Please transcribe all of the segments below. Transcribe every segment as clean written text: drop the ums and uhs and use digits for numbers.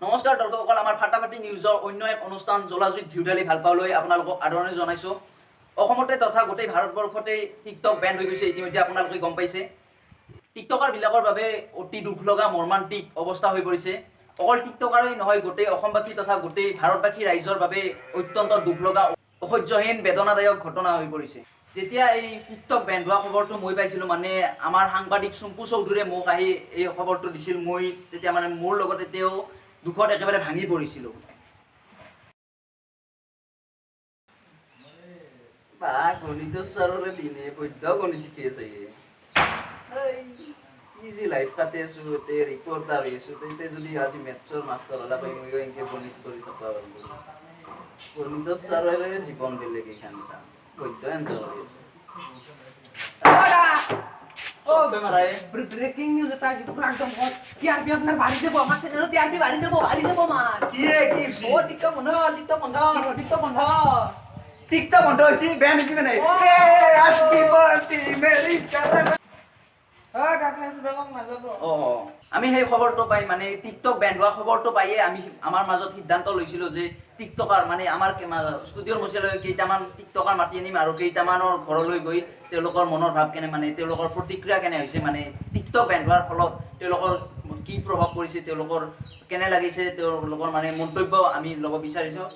নমস্কাৰ দৰ্শকসকল, আমাৰ ফাটাফাটি নিউজৰ অন্য এক অনুষ্ঠান জলাজুইত ভিউডালি ভাল পাবলৈ আপোনালোকক আদৰণি জনাইছোঁ। অসমতে তথা গোটেই ভাৰতবৰ্ষতে টিকটক বেন হৈ গৈছে, ইতিমধ্যে আপোনালোকে গম পাইছে। টিকটকাৰবিলাকৰ বাবে অতি দুখ লগা মৰ্মান্তিক অৱস্থা হৈ পৰিছে। অকল টিকটকাৰেই নহয়, গোটেই অসমবাসী তথা গোটেই ভাৰতবাসী ৰাইজৰ বাবে অত্যন্ত দুখ লগা অসহ্যহীন বেদনাদায়ক ঘটনা হৈ পৰিছে। যেতিয়া এই টিকটক বেন হোৱা খবৰটো মই পাইছিলোঁ, মানে আমাৰ সাংবাদিক চুম্পু চৌধুৰীয়ে মোক আহি এই খবৰটো দিছিল, মই তেতিয়া মানে মোৰ লগতে তেওঁ দুখত একেবাৰে ভাঙি পৰিছিলোঁ। বা গণিত ছাৰৰে দিনে বৈদ্য গণিত শিকি আছে, কি যি লাইফ কাটি আছোঁ, তে ৰিপৰ্টাৰ হৈ আছোঁ, তেন্তে যদি আজি মেথছৰ মাষ্টাৰ হ'লা পাই মই এনেকৈ গণিত কৰি থকা গণিত ছাৰৰে জীৱন বেলেগ এইখান বৈদ্য এনজয় কৰি আছোঁ। ব্রেকিং নিউজ এটা পুরো একদম টিআরপি আপনার বাড়ি দেবো আমার চ্যানেলে টিআরপি বাড়ি দেবো মান কি কি ও টিকটক বন্ধ টিকটক বন্ধ হৈছে, বেন হৈছে মানে আমি সেই খবৰটো পাই মানে টিকটক বেন হোৱা খবৰটো পাইয়ে আমি আমাৰ মাজত সিদ্ধান্ত লৈছিলোঁ যে টিকটকাৰ মানে আমাৰ ষ্টুডিঅ'ৰ মজিয়ালৈ কেইটামান টিকটকাৰ মাতি আনিম আৰু কেইটামানৰ ঘৰলৈ গৈ তেওঁলোকৰ মনৰ ভাৱ কেনে, মানে তেওঁলোকৰ প্ৰতিক্ৰিয়া কেনে হৈছে, মানে টিকটক বেন হোৱাৰ ফলত তেওঁলোকৰ কি প্ৰভাৱ পৰিছে, তেওঁলোকৰ কেনে লাগিছে, তেওঁলোকৰ মানে মন্তব্য আমি ল'ব বিচাৰিছোঁ।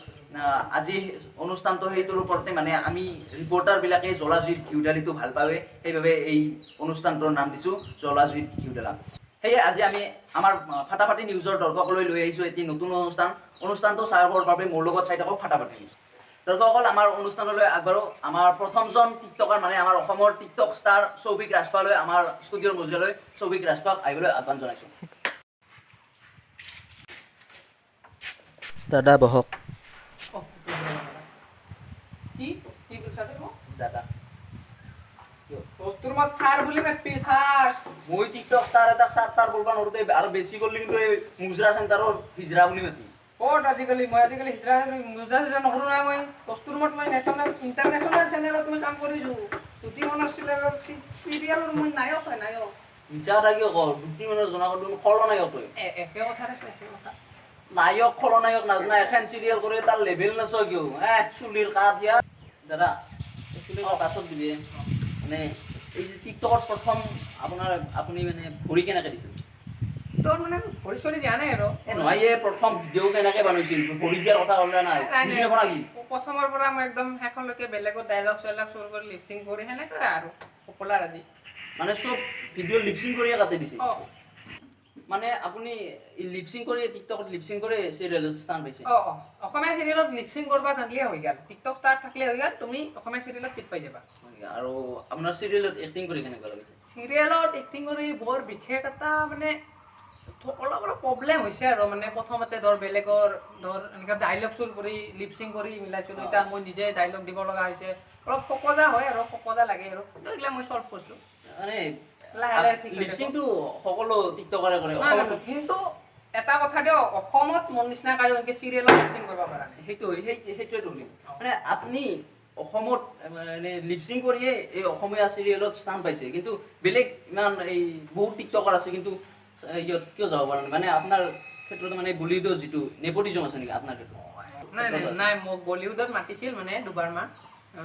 আজি অনুষ্ঠানটো সেইটোৰ ওপৰতে, মানে আমি ৰিপৰ্টাৰবিলাকে জলাজুইত ঘিউডালিটো ভাল পাওঁৱে, সেইবাবে এই অনুষ্ঠানটোৰ নাম দিছোঁ জলাজুইত ঘিউডালা। সেয়ে আজি আমি আমাৰ ফাটাফাটি নিউজৰ দৰ্শকলৈ লৈ আহিছোঁ এটি নতুন অনুষ্ঠানটো চাবৰ বাবে মোৰ লগত চাই থাকক ফাটাফাটি নিউজ। দৰ্শকসকল, আমাৰ অনুষ্ঠানলৈ আগবাঢ়ো। আমাৰ প্ৰথমজন টিকটকাৰ, মানে আমাৰ অসমৰ টিকটক ষ্টাৰ সৌভিক ৰাজপালৈ আমাৰ ষ্টুডিঅ'ৰ মজিয়ালৈ সৌভিক ৰাজপাক আহিবলৈ আহ্বান জনাইছোঁ। দাদা বহক। কি কি বলছাতে মো দাদা তোর মত ছাড় বলি মাতবি ছাড় মই টিকটক ষ্টাৰ এটা তাৰ বলবা নোৰোতে আৰু বেছি কৰিলে কিন্তু এই মুজৰা চেণ্টাৰৰ হিজৰা বুলি মাতি কোট আজিকালি হিজৰা মুজা নকৰো না মই তোৰ মত মই নেশ্যনেল ইন্টাৰনেশ্যনেল চেনেলত মই কাম কৰিছো। দুটি মনৰ চিৰিয়েলৰ মই নায়ক মিছা এটা কিয় কৰ, দুটি মানৰ জনা কৰিলোঁ খলনায়ক তই একে কথা নায়ক খলনায়ক নাজনা এখন চিৰিয়েল কৰে তাৰ লেভেল নাচ কিয় চুলিৰ কাঠ ইয়াত দাদা চুলিৰ কাঠত দিলে মানে এই যে টিকটকত প্ৰথম আপুনি মানে ভৰি কেনেকৈ দিছিল? তোৰ মানে ভৰি চৰি দিয়া নাই আৰু নহয়, এই প্ৰথম ভিডিঅ' কেনেকৈ বনাইছিল, ভৰি দিয়াৰ কথা ক'লে নাই বুজি নাপা নেকি? প্ৰথমৰ পৰা মই একদম শেষলৈকে বেলেগত ডাইলগ চাইলগ চুৰ কৰি লিপচিং কৰি সেনেকৈ আৰু পপুলাৰ আজি মানে চব ভিডিঅ' লিপচিং কৰিয়ে কাটি দিছে। মানে আপুনি লিপচিং কৰি টিকটকত লিপচিং কৰি চিৰিয়েলত স্থান পাইছে? অসমীয়া চিৰিয়েলত লিপচিং কৰিব জানিলে হৈ গ'ল, টিকটক ষ্টাৰ থাকিলে হৈ গ'ল, তুমি অসমীয়া চিৰিয়েলত চিট পাই যাবা। আৰু আপোনাৰ চিৰিয়েলত এক্টিং কৰি কেনেকুৱা লাগিছে? চিৰিয়েলত এক্টিং কৰি বৰ বিশেষ এটা মানে অলপ প্ৰব্লেম হৈছে আৰু মানে প্ৰথমতে বেলেগৰ এনেকৈ ডাইলগ চুৰ কৰি লিপচিং কৰি মিলাইছিলোঁ, এতিয়া মই নিজে ডাইলগ দিব লগা হৈছে, অলপ ফকজা হয় আৰু ফকজা লাগে আৰু এইবিলাক মই চল্ভ কৰিছোঁ। মানে লাহে লাহে ঠিক লিপচিংটো সকলো টিকটকাৰে কৰে, কিন্তু এটা কথা দিয়ক, অসমত মোৰ নিচিনা কায়ো এনেকৈ চিৰিয়েলত এক্টিং কৰিব পৰা নাই। সেইটোৱে ধৰিম মানে আপুনি অসমত মানে লিপচিং কৰিয়ে এই অসমীয়া চিৰিয়েলত স্থান পাইছে, কিন্তু বেলেগ ইমান এই বহুত টিকটকাৰ আছে, কিন্তু ইহঁত কিয় যাব পৰা নাই? মানে আপোনাৰ ক্ষেত্ৰত মানে বলিউডৰ যিটো নেপোটিজম আছে নেকি আপোনাৰ ক্ষেত্ৰত? নাই মোক বলিউডত মাতিছিল মানে দুবাৰমান,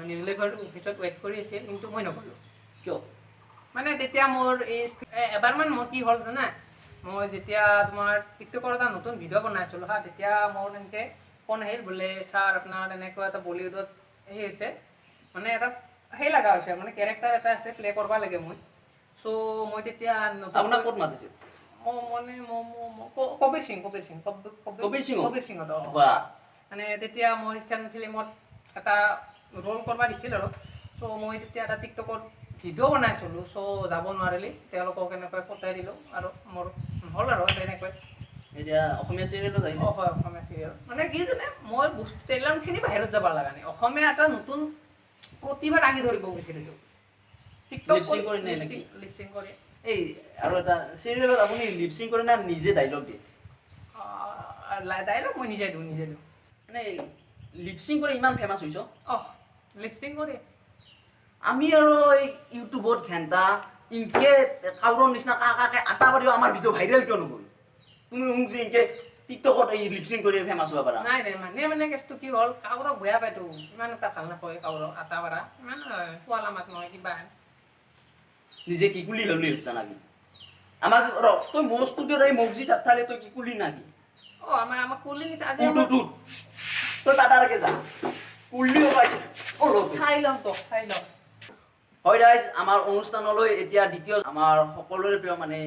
নিউজলেখৰ অফিচত ৱেইট কৰি আছিল, কিন্তু মই নগ'লোঁ। কিয়? মানে তেতিয়া মোৰ এবাৰমান মোৰ কি হ'ল জানা, মই যেতিয়া তোমাৰ টিকটকৰ এটা নতুন ভিডিঅ' বনাইছিলোঁ তেতিয়া মোৰ এনেকৈ ফোন আহিল, বোলে ছাৰ আপোনাৰ এনেকুৱা এটা বলিউডত হৈছে, মানে এটা লগা হৈছে, মানে কেৰেক্টাৰ এটা আছে প্লে' কৰিব লাগে মই। চ' মই তেতিয়া আপোনাক ক'ত মাতিছিল? কবিৰ সিঙত মানে তেতিয়া মই সেইখন ফিল্মত এটা ৰোল কৰিব দিছিল আৰু। চ' মই তেতিয়া এটা টিকটকত ভিডিঅ' বনাইছিলোঁ, চ' যাব নোৱাৰিলি, তেওঁলোকক এনেকৈ পঠাই দিলোঁ আৰু মোৰ হ'ল আৰু তেনেকৈ। এতিয়া অসমীয়া চিৰিয়েলত আহিলে? হয়, অসমীয়া চিৰিয়েল মানে কি জানে, মই টেলেণ্টখিনি বাহিৰত যাব লগা নাই, অসমীয়া এটা নতুন প্ৰতিভা দাঙি ধৰিব বিচাৰিছোঁ লিপচিং কৰি। এই আৰু এটা চিৰিয়েলত আপুনি লিপচিং কৰে না নিজে ডাইলগ দিয়ে? ডাইলগ মই নিজে দিওঁ মানে লিপচিং কৰি ইমান ফেমাছ হৈছ? লিপচিং কৰি আমি আৰু এই ইউটিউবত ঘেণ্টা ইনকে কাউৰৰ নিচিনা কাকাকে আটা পাৰিও আমাৰ ভিডিঅ' ভাইৰেল কিয় নগ'ল? তুমি মোক যে ইনকে টিকটকত এই লিপচিং কৰি ফেমাছ হ'ব পাৰা নাই নাই মানে কেছটো কি হ'ল কাউৰক বেয়া পাইতো ইমান এটা ভাল নাপায় কাউৰক আটা পাৰা ইমান শুৱালা মাত নহয় কিবা নিজে কি কুলি ভাবলি ভাবছা নাকি আমাক ৰ তই মোৰ ষ্টুডিঅ'ত এই মগজি তাত থালে তই কি কুলি নাকি আমাক কুলি নিছে আজি টু তই পাতাৰকে যা কুলিও পাইছে চাই লম হয় গাইজ আমাৰ অনুষ্ঠানলৈ এতিয়া দ্বিতীয় আমাৰ সকলোৰে প্ৰিয় মানে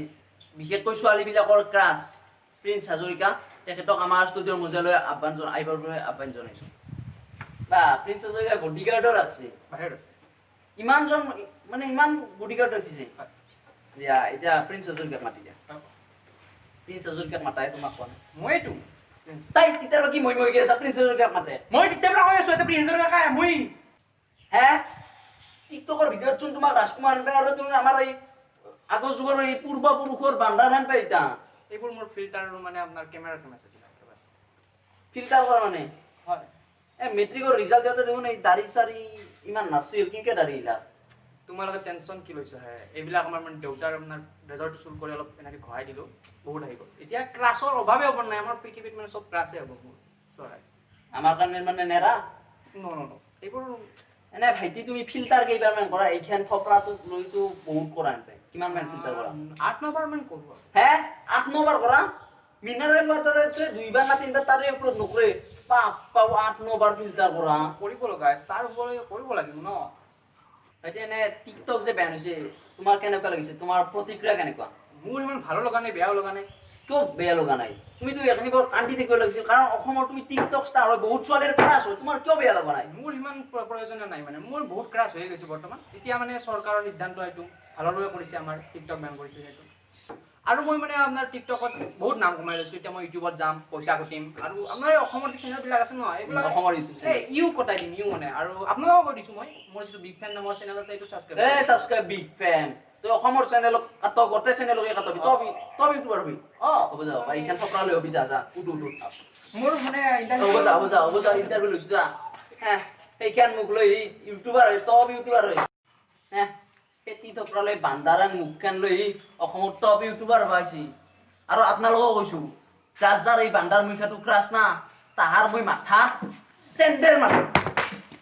বিশেষকৈ ছোৱালীবিলাকৰ ক্ৰাছ প্ৰিন্স হাজৰিকা তেখেতক আমাৰ ষ্টুডিঅ'ৰ মজিয়ালৈ আহিবৰ বাবে আহ্বান জনাইছোঁ বা প্ৰিন্স হাজৰিকা বডিগাৰ্ডৰ আছে বাহিৰত আছে ইমানজন মানে ইমান বডিগাৰ্ড ৰাখিছে দিয়া এতিয়া প্ৰিন্স হাজৰিকাক মাতি দিয়া প্ৰিন্স হাজৰিকাক মাতাই তোমাক কোৱা নাই মইতো তাই কেতিয়াবা কি মই গৈ আছা প্ৰিন্স হাজৰিকাক মাতে মই কেতিয়াবা কৈ আছো এটা প্ৰিন্সৰ কাকা মই হে টিকটকৰ ভিডিঅ'ত চোন তোমাক ৰাজকুমাৰ আৰু তুমি আমাৰ এই আগৰ যুগৰ এই পূৰ্বপুৰুষৰ বান্দাৰ হেন পাইতা এইবোৰ মোৰ ফিল্টাৰ মানে আপোনাৰ কেমেৰা আছে ফিল্টাৰ কৰা মানে হয় মেট্ৰিকৰ ৰিজাল্ট দিওঁতে দেখোন এই দাড়ি চাৰি ইমান নাছিল কিনকে দাড়ি ইলা তোমালোকে টেনশ্যন কি লৈছা হে এইবিলাক আমাৰ মানে দেউতাৰ আপোনাৰ ৰেজাল্ট চুল কৰি অলপ এনেকৈ ঘঁহাই দিলোঁ বহুত আহি গ'ল এতিয়া ক্লাছৰ অভাৱে হ'ব নাই আমাৰ পৃথিৱীত মানে চব ক্লাছে হ'ব মোৰ চৰাই আমাৰ কাৰণে মানে নেৰা এইবোৰ এনে ভাইটি তুমি ফিল্টাৰ কেইবাৰমান কৰা এইখান থপৰাটো লৈতো বহুত কৰা এনে কিমান মান ফিল্টাৰ কৰা 8-9 মান কৰোঁ হে 8-9 কৰা মিনাৰেল ৱাটাৰে দুইবাৰ না তিনিবাৰ তাৰে ওপৰত নকৰে পাপ 8-9 ফিল্টাৰ কৰা কৰিব লগা তাৰ ওপৰত কৰিব লাগিব ন এতিয়া এনে টিকটক যে বেন হৈছে তোমাৰ কেনেকুৱা লাগিছে তোমাৰ প্ৰতিক্ৰিয়া কেনেকুৱা মোৰ ইমান ভালো লগা নাই বেয়াও লগা নাই কিয় বেয়া লগা নাই তুমিতো এখনি বৰ কান্দি থাকিব লাগিছিল কাৰণ অসমৰ তুমি টিকটক ষ্টাৰ হয় বহুত ছোৱালীৰ ক্ৰাছ হয় তোমাৰ কিয় বেয়া লগা নাই মোৰ ইমান প্ৰয়োজনীয় নাই মানে মোৰ বহুত ক্ৰাছ হৈ গৈছে বৰ্তমান এতিয়া মানে চৰকাৰৰ সিদ্ধান্ত এইটো ভালৰ বাবে কৰিছে আমাৰ টিকটক বেন কৰিছে সেইটো আৰু মই মানে আপোনাৰ টিকটকত বহুত নাম কমাই লৈছোঁ এতিয়া মই ইউটিউবত যাম পইচা ঘটিম আৰু আপোনাৰ অসমৰ যে চেনেলবিলাক আছে নহয় এইবিলাক অসমৰ ইউটিউব চেনেল ইউ কটাই দিম ইউ মানে আৰু আপোনালোকক কৈ দিছোঁ মই মোৰ যিটো বিগ ফেন নামৰ চেনেল আছে এইটো ছাবস্ক্ৰাইব বিগ ফেন তই অসমৰ চেনেলক কাট গোটেই চেনেলকে কাটবি তই ইউটিউবাৰ হবি হ'ব যা এইখান থপৰা লৈ হবি যা উঠ মোৰ মানে হ'ব যা ইণ্টাৰভিউ লৈছোঁ যা সেইখান মোক লৈ ইউটিউবাৰ হয় টপ ইউটিউবাৰ হয় খেতি থপৰা লৈ বান্দাৰান মুখখান লৈ অসমৰ টপ ইউটিউবাৰ পাইছি আৰু আপোনালোকক কৈছোঁ যাৰ এই বান্দাৰ মুখাটো ক্ৰাছ না তাহাৰ মই মাথা চেণ্ডেল মাৰিম